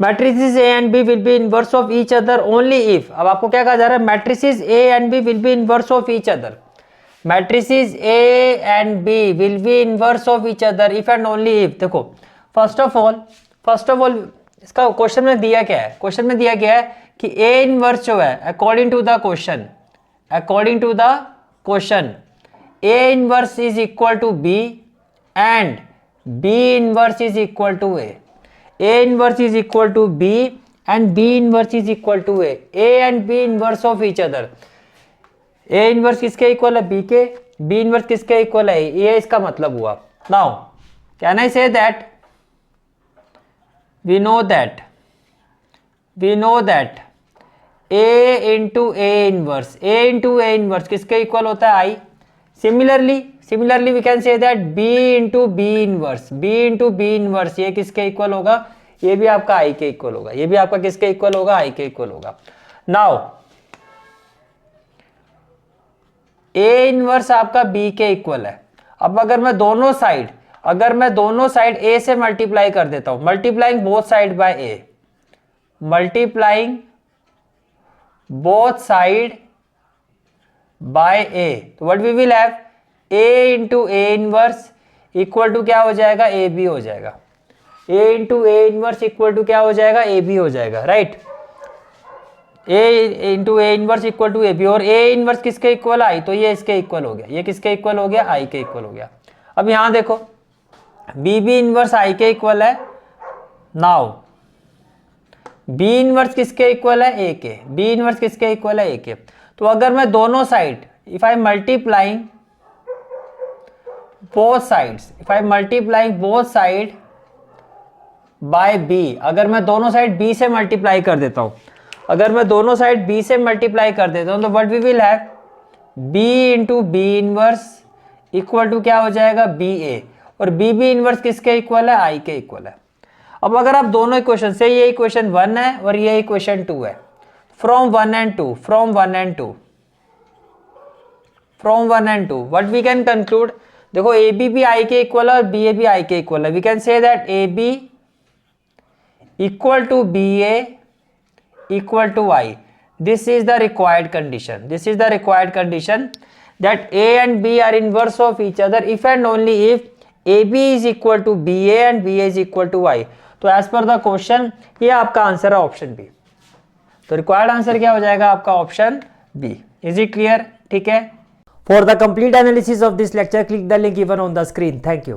Matrices A and B will be inverse of each other only if, अब आपको क्या कहा जा रहा है, matrices A and B will be inverse of each other, matrices A and B will be inverse of each other if and only if. देखो first of all इसका question में दिया क्या है, क्वेश्चन में दिया गया है कि ए इनवर्स जो है according to the question A inverse is equal to B and B inverse is equal to A inverse is equal to B and B inverse is equal to A and B inverse of each other. A inverse किसके equal है, B के, B inverse किसके equal है, ये इसका मतलब हुआ। Now can I say that we know that a into a inverse किसके इक्वल होता है, I। Similarly we can say that b into b inverse ये किसके इक्वल होगा, ये भी आपका I के इक्वल होगा, ये भी आपका किसके इक्वल होगा, I के इक्वल होगा। नाउ a इनवर्स आपका b के इक्वल है। अब अगर मैं दोनों साइड a से मल्टीप्लाई कर देता हूं, multiplying both side by a, तो what we will have, a into A inverse equal to क्या हो जाएगा, ए बी हो जाएगा, a into A inverse equal to क्या हो जाएगा, ए बी हो जाएगा, right. a into A inverse equal to A B, और a इनवर्स किसके इक्वल है, I, तो ये इसके इक्वल हो गया, ये किसके इक्वल हो गया, I के इक्वल हो गया। अब यहां देखो बी बी इनवर्स I के इक्वल है। नाउ बी इनवर्स किसके इक्वल है, ए के, बी इनवर्स किसके इक्वल है, ए के। तो अगर मैं दोनों side if I multiplying both side by B, अगर मैं दोनों साइड बी से मल्टीप्लाई कर देता हूं, तो what we will have, B into B inverse equal to क्या हो जाएगा, बी ए, और बी बी इनवर्स किसके इक्वल है, I के इक्वल है। अब अगर आप दोनों इक्वेशन से, ये इक्वेशन 1 है और ये इक्वेशन 2 है, from 1 and 2 what we can conclude, देखो ए बी भी I के इक्वल है और बी ए भी I के इक्वल है। We can say that A B equal to B A equal to I। This is the required condition that A and B are inverse of each other if and only if AB is equal to BA and BA is equal to I। तो as per the question ये आपका answer है option B. तो required answer क्या हो जाएगा आपका, option B. Is it clear, ठीक है। For the complete analysis of this lecture click the link given on the screen. Thank you.